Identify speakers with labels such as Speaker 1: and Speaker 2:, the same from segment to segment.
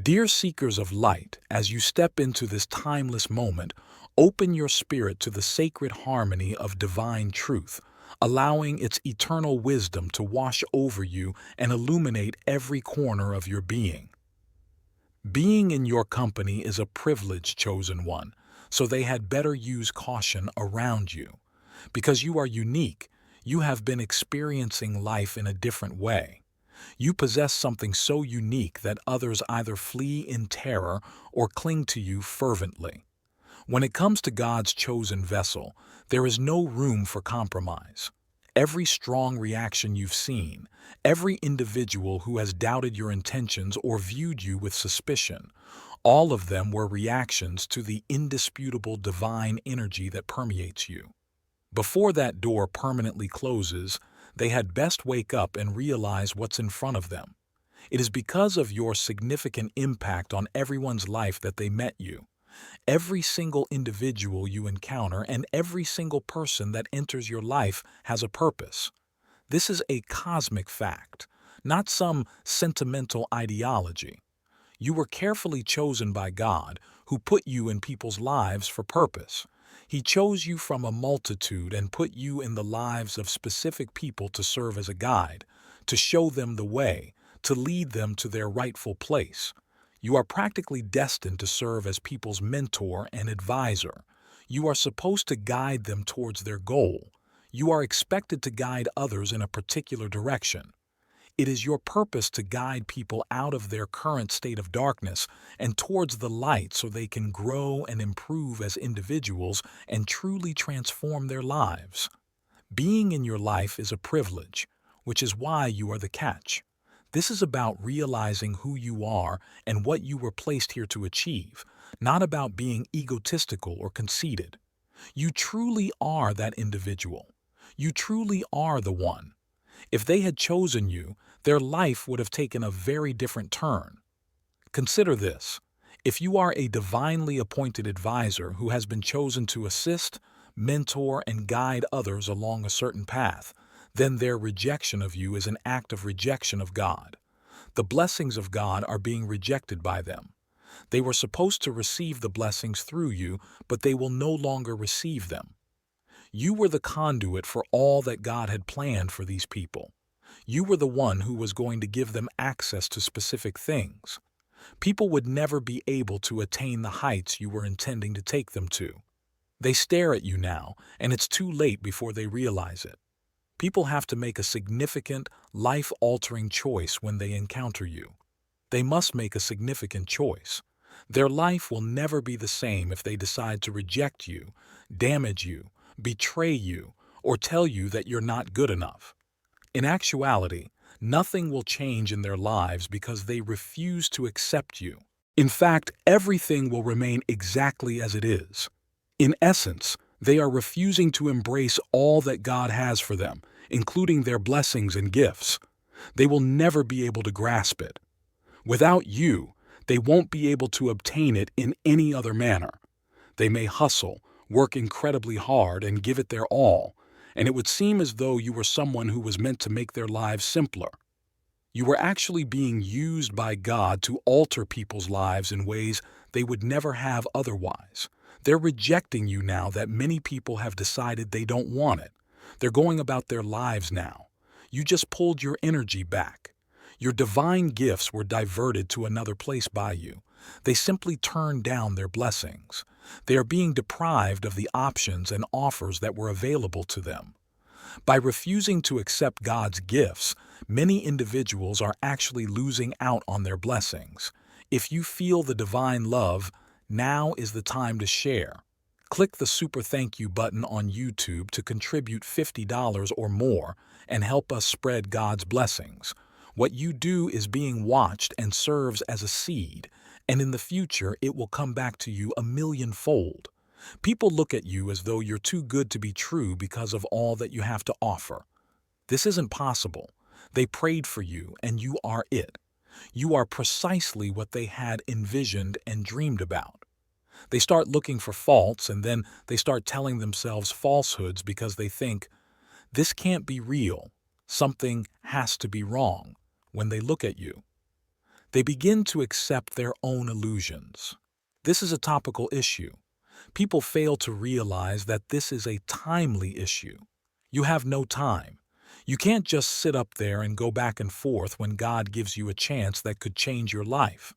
Speaker 1: Dear seekers of light, as you step into this timeless moment, open your spirit to the sacred harmony of divine truth, allowing its eternal wisdom to wash over you and illuminate every corner of your being. Being in your company is a privilege, chosen one, so they had better use caution around you. Because you are unique, you have been experiencing life in a different way. You possess something so unique that others either flee in terror or cling to you fervently. When it comes to God's chosen vessel, there is no room for compromise. Every strong reaction you've seen, every individual who has doubted your intentions or viewed you with suspicion, all of them were reactions to the indisputable divine energy that permeates you. Before that door permanently closes, they had best wake up and realize what's in front of them. It is because of your significant impact on everyone's life that they met you. Every single individual you encounter and every single person that enters your life has a purpose. This is a cosmic fact, not some sentimental ideology. You were carefully chosen by God, who put you in people's lives for purpose. He chose you from a multitude and put you in the lives of specific people to serve as a guide, to show them the way, to lead them to their rightful place. You are practically destined to serve as people's mentor and advisor. You are supposed to guide them towards their goal. You are expected to guide others in a particular direction. It is your purpose to guide people out of their current state of darkness and towards the light so they can grow and improve as individuals and truly transform their lives. Being in your life is a privilege, which is why you are the catch. This is about realizing who you are and what you were placed here to achieve, not about being egotistical or conceited. You truly are that individual. You truly are the one. If they had chosen you, their life would have taken a very different turn. Consider this. If you are a divinely appointed advisor who has been chosen to assist, mentor, and guide others along a certain path, then their rejection of you is an act of rejection of God. The blessings of God are being rejected by them. They were supposed to receive the blessings through you, but they will no longer receive them. You were the conduit for all that God had planned for these people. You were the one who was going to give them access to specific things. People would never be able to attain the heights you were intending to take them to. They stare at you now, and it's too late before they realize it. People have to make a significant, life-altering choice when they encounter you. They must make a significant choice. Their life will never be the same if they decide to reject you, damage you, betray you, or tell you that you're not good enough. In actuality, nothing will change in their lives because they refuse to accept you. In fact, everything will remain exactly as it is. In essence, they are refusing to embrace all that God has for them, including their blessings and gifts. They will never be able to grasp it. Without you, they won't be able to obtain it in any other manner. They may hustle, work incredibly hard, and give it their all, and it would seem as though you were someone who was meant to make their lives simpler. You were actually being used by God to alter people's lives in ways they would never have otherwise. They're rejecting you now that many people have decided they don't want it. They're going about their lives now. You just pulled your energy back. Your divine gifts were diverted to another place by you. They simply turned down their blessings. They are being deprived of the options and offers that were available to them. By refusing to accept God's gifts, many individuals are actually losing out on their blessings. If you feel the divine love, now is the time to share. Click the super thank you button on YouTube to contribute $50 or more and help us spread God's blessings. What you do is being watched and serves as a seed, and in the future it will come back to you 1,000,000-fold. People look at you as though you're too good to be true because of all that you have to offer. This isn't possible. They prayed for you, and you are it. You are precisely what they had envisioned and dreamed about. They start looking for faults, and then they start telling themselves falsehoods because they think, this can't be real. Something has to be wrong when they look at you. They begin to accept their own illusions. This is a topical issue. People fail to realize that this is a timely issue. You have no time. You can't just sit up there and go back and forth when God gives you a chance that could change your life.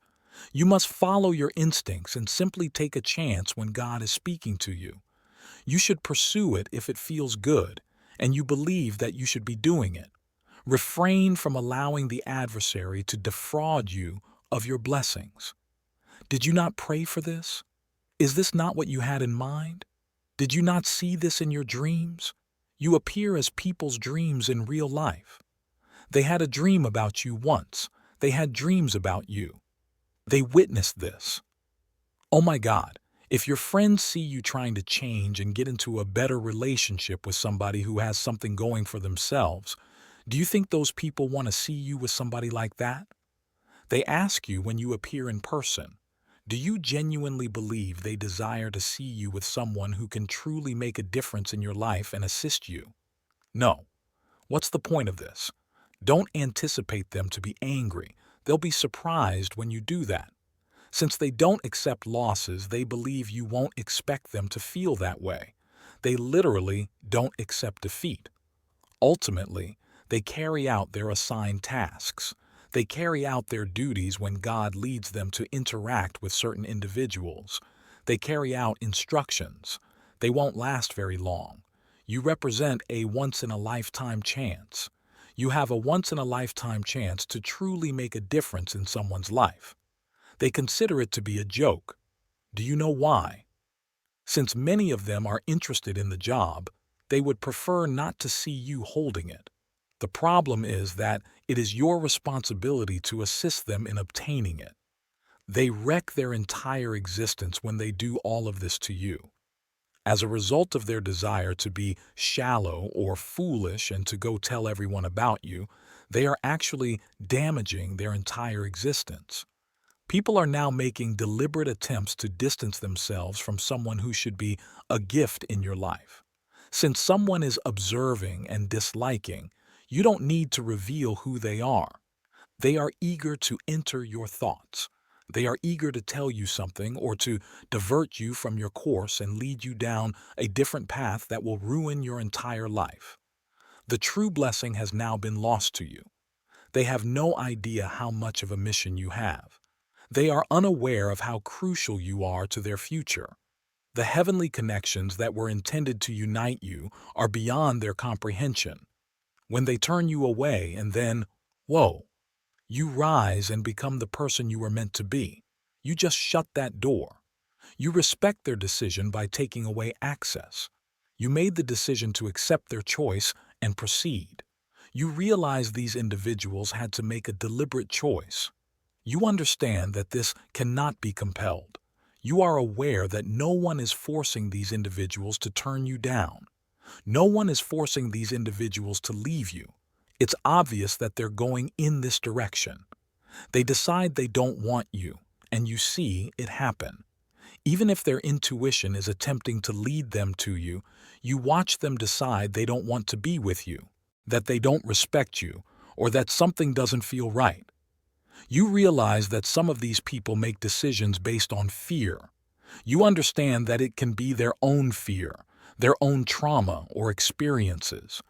Speaker 1: You must follow your instincts and simply take a chance when God is speaking to you. You should pursue it if it feels good, and you believe that you should be doing it. Refrain from allowing the adversary to defraud you of your blessings. Did you not pray for this? Is this not what you had in mind? Did you not see this in your dreams? You appear as people's dreams in real life. They had a dream about you once. They had dreams about you. They witnessed this. Oh my God, if your friends see you trying to change and get into a better relationship with somebody who has something going for themselves, do you think those people want to see you with somebody like that? They ask you when you appear in person, do you genuinely believe they desire to see you with someone who can truly make a difference in your life and assist you? No. What's the point of this? Don't anticipate them to be angry. They'll be surprised when you do that. Since they don't accept losses, they believe you won't expect them to feel that way. They literally don't accept defeat. Ultimately, they carry out their assigned tasks. They carry out their duties when God leads them to interact with certain individuals. They carry out instructions. They won't last very long. You represent a once-in-a-lifetime chance. You have a once-in-a-lifetime chance to truly make a difference in someone's life. They consider it to be a joke. Do you know why? Since many of them are interested in the job, they would prefer not to see you holding it. The problem is that it is your responsibility to assist them in obtaining it. They wreck their entire existence when they do all of this to you. As a result of their desire to be shallow or foolish and to go tell everyone about you, they are actually damaging their entire existence. People are now making deliberate attempts to distance themselves from someone who should be a gift in your life. Since someone is observing and disliking, you don't need to reveal who they are. They are eager to enter your thoughts. They are eager to tell you something or to divert you from your course and lead you down a different path that will ruin your entire life. The true blessing has now been lost to you. They have no idea how much of a mission you have. They are unaware of how crucial you are to their future. The heavenly connections that were intended to unite you are beyond their comprehension. When they turn you away and then, whoa, you rise and become the person you were meant to be. You just shut that door. You respect their decision by taking away access. You made the decision to accept their choice and proceed. You realize these individuals had to make a deliberate choice. You understand that this cannot be compelled. You are aware that no one is forcing these individuals to turn you down. No one is forcing these individuals to leave you. It's obvious that they're going in this direction. They decide they don't want you, and you see it happen. Even if their intuition is attempting to lead them to you, you watch them decide they don't want to be with you, that they don't respect you, or that something doesn't feel right. You realize that some of these people make decisions based on fear. You understand that it can be their own fear, their own trauma or experiences.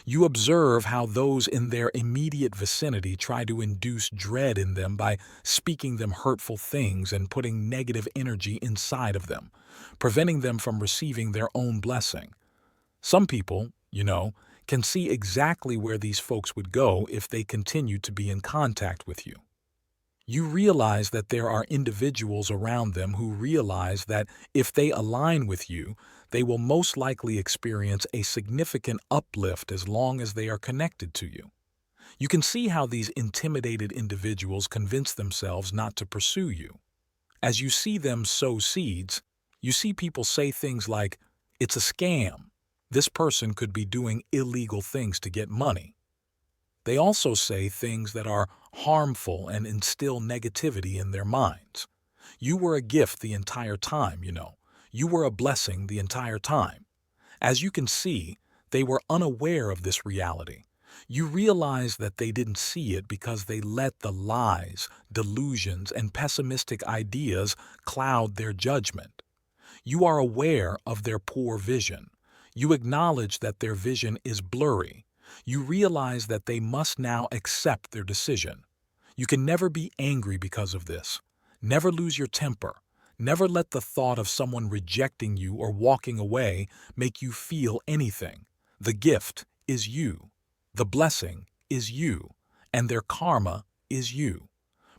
Speaker 1: You observe how those in their immediate vicinity try to induce dread in them by speaking them hurtful things and putting negative energy inside of them, preventing them from receiving their own blessing. Some people, can see exactly where these folks would go if they continued to be in contact with you. You realize that there are individuals around them who realize that if they align with you, they will most likely experience a significant uplift as long as they are connected to you. You can see how these intimidated individuals convince themselves not to pursue you. As you see them sow seeds, you see people say things like, "It's a scam. This person could be doing illegal things to get money." They also say things that are harmful and instill negativity in their minds. You were a gift the entire time, You were a blessing the entire time. As you can see, they were unaware of this reality. You realize that they didn't see it because they let the lies, delusions, and pessimistic ideas cloud their judgment. You are aware of their poor vision. You acknowledge that their vision is blurry. You realize that they must now accept their decision. You can never be angry because of this. Never lose your temper. Never let the thought of someone rejecting you or walking away make you feel anything. The gift is you. The blessing is you. And their karma is you.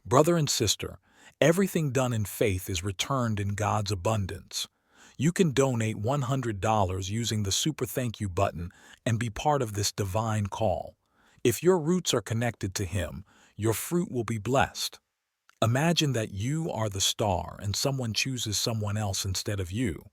Speaker 1: Brother and sister, everything done in faith is returned in God's abundance. You can donate $100 using the Super Thank You button and be part of this divine call. If your roots are connected to Him, your fruit will be blessed. Imagine that you are the star and someone chooses someone else instead of you.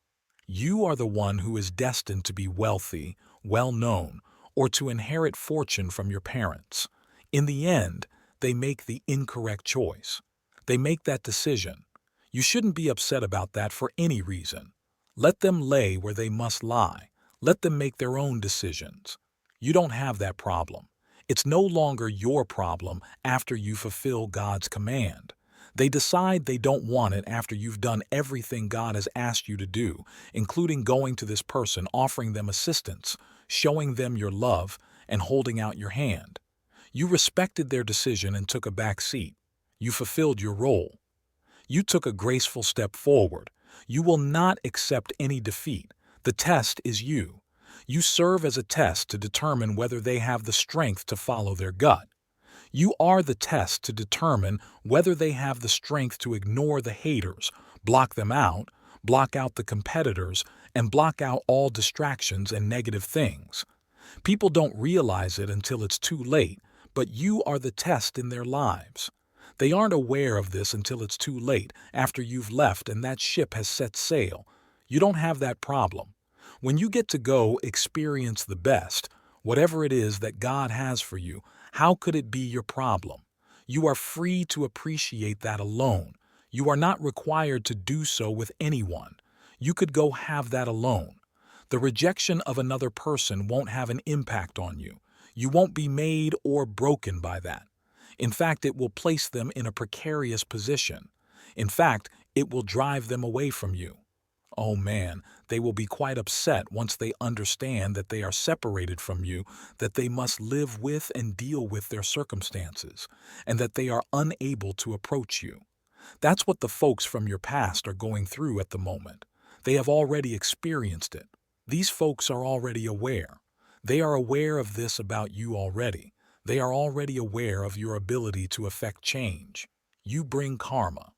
Speaker 1: You are the one who is destined to be wealthy, well-known, or to inherit fortune from your parents. In the end, they make the incorrect choice. They make that decision. You shouldn't be upset about that for any reason. Let them lay where they must lie. Let them make their own decisions. You don't have that problem. It's no longer your problem after you fulfill God's command. They decide they don't want it after you've done everything God has asked you to do, including going to this person, offering them assistance, showing them your love, and holding out your hand. You respected their decision and took a back seat. You fulfilled your role. You took a graceful step forward. You will not accept any defeat. The test is you. You serve as a test to determine whether they have the strength to follow their gut. You are the test to determine whether they have the strength to ignore the haters, block them out, block out the competitors, and block out all distractions and negative things. People don't realize it until it's too late, but you are the test in their lives. They aren't aware of this until it's too late, after you've left and that ship has set sail. You don't have that problem. When you get to go experience the best, whatever it is that God has for you, how could it be your problem? You are free to appreciate that alone. You are not required to do so with anyone. You could go have that alone. The rejection of another person won't have an impact on you. You won't be made or broken by that. In fact, it will place them in a precarious position. In fact, it will drive them away from you. Oh man, they will be quite upset once they understand that they are separated from you, that they must live with and deal with their circumstances, and that they are unable to approach you. That's what the folks from your past are going through at the moment. They have already experienced it. These folks are already aware. They are aware of this about you already. They are already aware of your ability to affect change. You bring karma.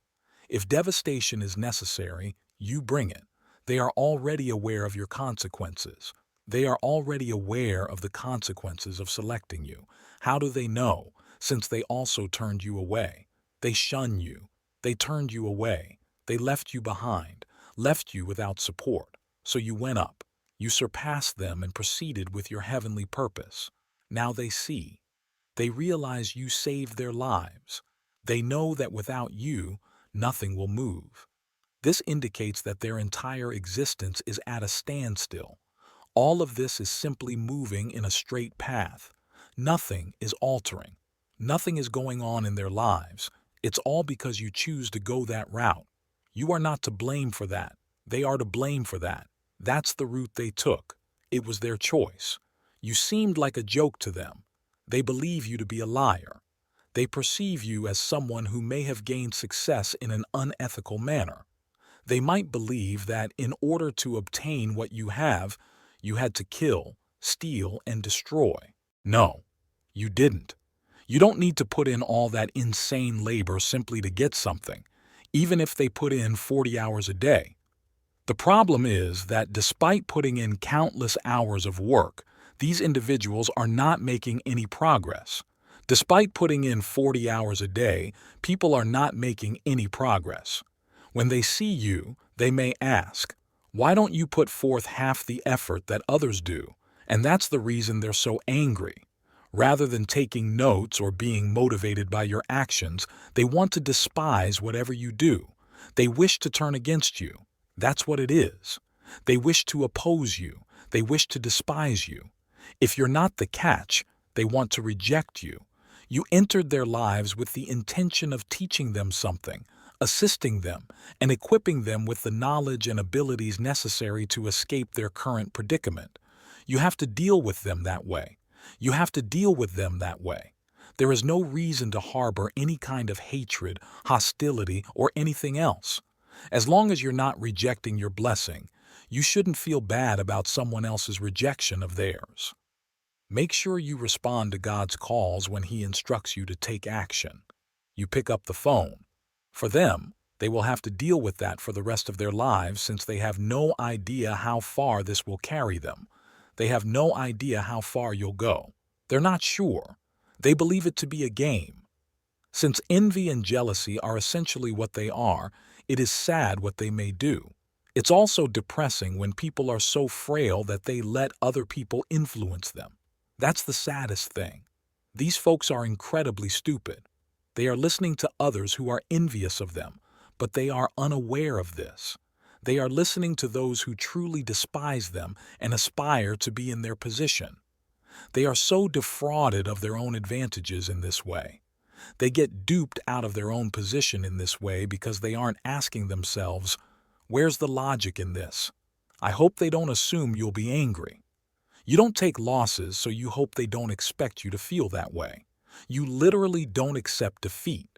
Speaker 1: If devastation is necessary, you bring it. They are already aware of your consequences. They are already aware of the consequences of selecting you. How do they know? Since they also turned you away. They shun you. They turned you away. They left you behind, left you without support. So you went up. You surpassed them and proceeded with your heavenly purpose. Now they see. They realize you saved their lives. They know that without you, nothing will move. This indicates that their entire existence is at a standstill. All of this is simply moving in a straight path. Nothing is altering. Nothing is going on in their lives. It's all because you choose to go that route. You are not to blame for that. They are to blame for that. That's the route they took. It was their choice. You seemed like a joke to them. They believe you to be a liar. They perceive you as someone who may have gained success in an unethical manner. They might believe that in order to obtain what you have, you had to kill, steal, and destroy. No, you didn't. You don't need to put in all that insane labor simply to get something, even if they put in 40 hours a day. The problem is that despite putting in countless hours of work, these individuals are not making any progress. Despite putting in 40 hours a day, people are not making any progress. When they see you, they may ask, why don't you put forth half the effort that others do? And that's the reason they're so angry. Rather than taking notes or being motivated by your actions, they want to despise whatever you do. They wish to turn against you. That's what it is. They wish to oppose you. They wish to despise you. If you're not the catch, They want to reject you. You entered their lives with the intention of teaching them something, assisting them, and equipping them with the knowledge and abilities necessary to escape their current predicament. You have to deal with them that way. You have to deal with them that way. There is no reason to harbor any kind of hatred, hostility, or anything else. As long as you're not rejecting your blessing, you shouldn't feel bad about someone else's rejection of theirs. Make sure you respond to God's calls when He instructs you to take action. You pick up the phone. For them, they will have to deal with that for the rest of their lives since they have no idea how far this will carry them. They have no idea how far you'll go. They're not sure. They believe it to be a game. Since envy and jealousy are essentially what they are, it is sad what they may do. It's also depressing when people are so frail that they let other people influence them. That's the saddest thing. These folks are incredibly stupid. They are listening to others who are envious of them, but they are unaware of this. They are listening to those who truly despise them and aspire to be in their position. They are so defrauded of their own advantages in this way. They get duped out of their own position in this way because they aren't asking themselves, where's the logic in this? I hope they don't assume you'll be angry. You don't take losses, so you hope they don't expect you to feel that way. You literally don't accept defeat.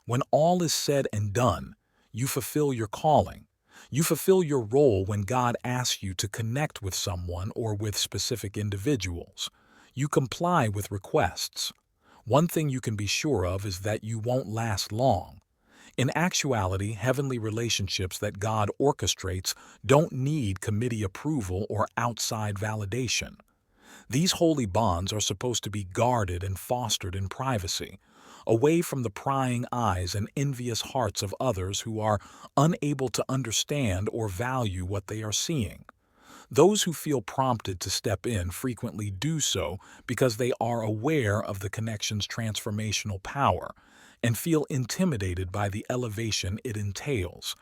Speaker 1: When all is said and done, you fulfill your calling. You fulfill your role when God asks you to connect with someone or with specific individuals. You comply with requests. One thing you can be sure of is that you won't last long. In actuality, heavenly relationships that God orchestrates don't need committee approval or outside validation. These holy bonds are supposed to be guarded and fostered in privacy, away from the prying eyes and envious hearts of others who are unable to understand or value what they are seeing. Those who feel prompted to step in frequently do so because they are aware of the connection's transformational power and feel intimidated by the elevation it entails.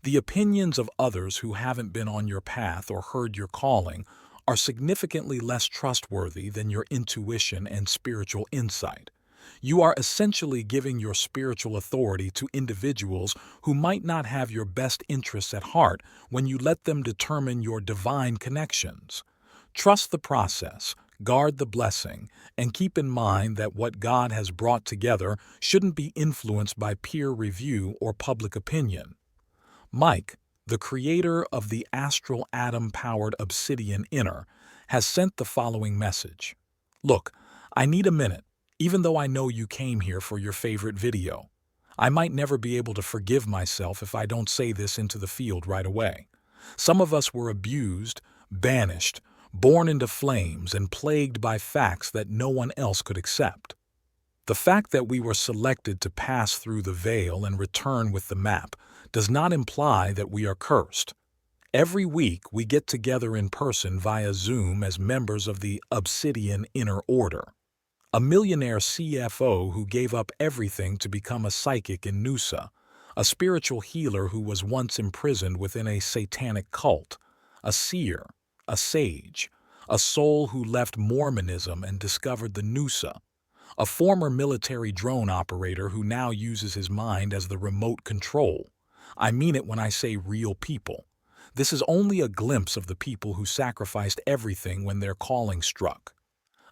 Speaker 1: The opinions of others who haven't been on your path or heard your calling are significantly less trustworthy than your intuition and spiritual insight. You are essentially giving your spiritual authority to individuals who might not have your best interests at heart when you let them determine your divine connections. Trust the process, guard the blessing, and keep in mind that what God has brought together shouldn't be influenced by peer review or public opinion. Mike, the creator of the astral atom-powered obsidian inner, has sent the following message. Look, I need a minute. Even though I know you came here for your favorite video, I might never be able to forgive myself if I don't say this into the field right away. Some of us were abused, banished, born into flames, and plagued by facts that no one else could accept. The fact that we were selected to pass through the veil and return with the map does not imply that we are cursed. Every week we get together in person via Zoom as members of the Obsidian Inner Order. A millionaire CFO who gave up everything to become a psychic in Noosa, a spiritual healer who was once imprisoned within a satanic cult, a seer, a sage, a soul who left Mormonism and discovered the Noosa, a former military drone operator who now uses his mind as the remote control. I mean it when I say real people. This is only a glimpse of the people who sacrificed everything when their calling struck.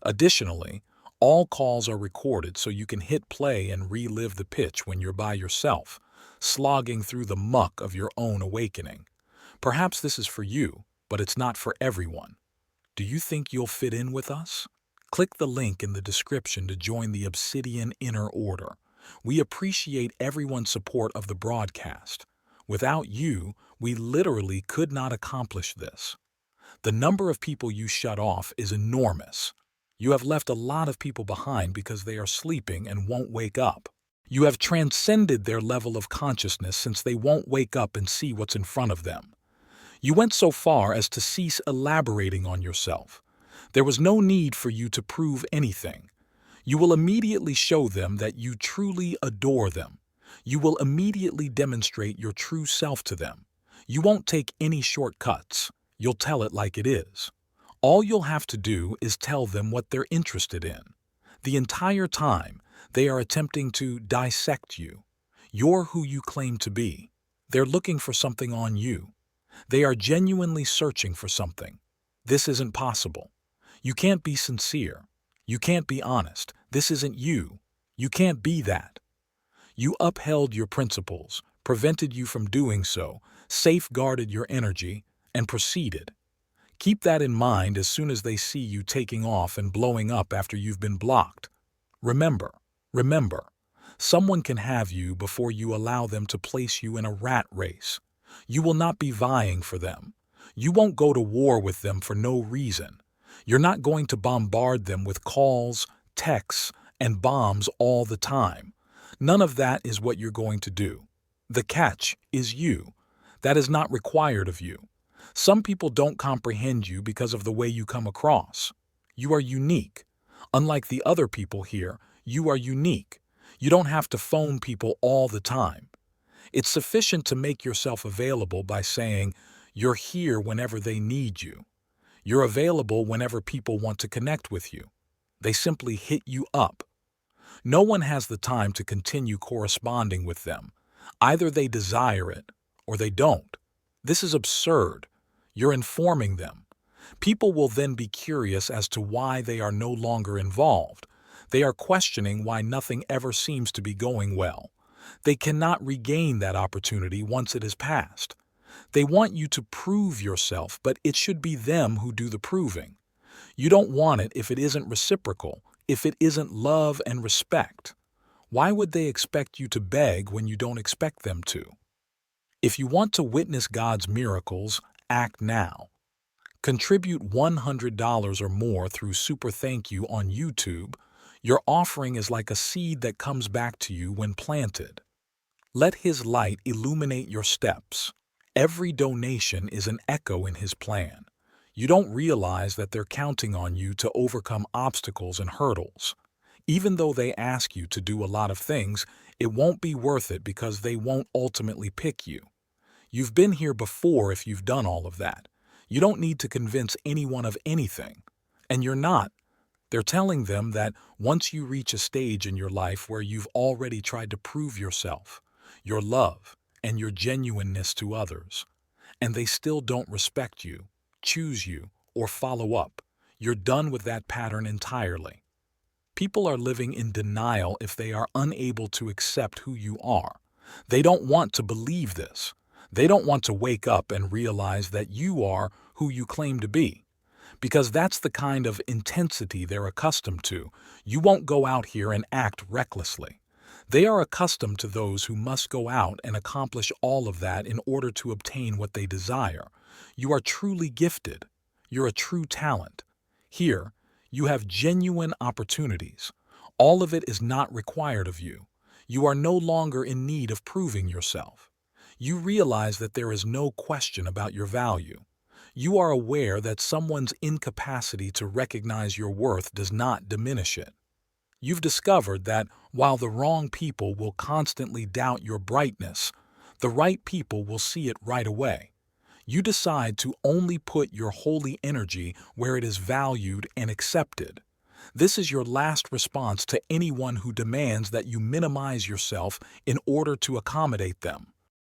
Speaker 1: Additionally, all calls are recorded so you can hit play and relive the pitch when you're by yourself, slogging through the muck of your own awakening. Perhaps this is for you, but it's not for everyone. Do you think you'll fit in with us? Click the link in the description to join the Obsidian Inner Order. We appreciate everyone's support of the broadcast. Without you, we literally could not accomplish this. The number of people you shut off is enormous. You have left a lot of people behind because they are sleeping and won't wake up. You have transcended their level of consciousness since they won't wake up and see what's in front of them. You went so far as to cease elaborating on yourself. There was no need for you to prove anything. You will immediately show them that you truly adore them. You will immediately demonstrate your true self to them. You won't take any shortcuts. You'll tell it like it is. All you'll have to do is tell them what they're interested in. The entire time, they are attempting to dissect you. You're who you claim to be. They're looking for something on you. They are genuinely searching for something. This isn't possible. You can't be sincere. You can't be honest. This isn't you. You can't be that. You upheld your principles, prevented you from doing so, safeguarded your energy, and proceeded. Keep that in mind as soon as they see you taking off and blowing up after you've been blocked. Remember, someone can have you before you allow them to place you in a rat race. You will not be vying for them. You won't go to war with them for no reason. You're not going to bombard them with calls, texts, and bombs all the time. None of that is what you're going to do. The catch is you. That is not required of you. Some people don't comprehend you because of the way you come across. You are unique. Unlike the other people here, you are unique. You don't have to phone people all the time. It's sufficient to make yourself available by saying you're here whenever they need you. You're available whenever people want to connect with you. They simply hit you up. No one has the time to continue corresponding with them. Either they desire it or they don't. This is absurd. You're informing them. People will then be curious as to why they are no longer involved. They are questioning why nothing ever seems to be going well. They cannot regain that opportunity once it has passed. They want you to prove yourself, but it should be them who do the proving. You don't want it if it isn't reciprocal, if it isn't love and respect. Why would they expect you to beg when you don't expect them to? If you want to witness God's miracles, act now. Contribute $100 or more through Super Thank You on YouTube. Your offering is like a seed that comes back to you when planted. Let His light illuminate your steps. Every donation is an echo in His plan. You don't realize that they're counting on you to overcome obstacles and hurdles. Even though they ask you to do a lot of things, it won't be worth it because they won't ultimately pick you. You've been here before if you've done all of that. You don't need to convince anyone of anything. And you're not. They're telling them that once you reach a stage in your life where you've already tried to prove yourself, your love, and your genuineness to others, and they still don't respect you, choose you, or follow up, you're done with that pattern entirely. People are living in denial if they are unable to accept who you are. They don't want to believe this. They don't want to wake up and realize that you are who you claim to be. Because that's the kind of intensity they're accustomed to. You won't go out here and act recklessly. They are accustomed to those who must go out and accomplish all of that in order to obtain what they desire. You are truly gifted. You're a true talent. Here, you have genuine opportunities. All of it is not required of you. You are no longer in need of proving yourself. You realize that there is no question about your value. You are aware that someone's incapacity to recognize your worth does not diminish it. You've discovered that while the wrong people will constantly doubt your brightness, the right people will see it right away. You decide to only put your holy energy where it is valued and accepted. This is your last response to anyone who demands that you minimize yourself in order to accommodate them.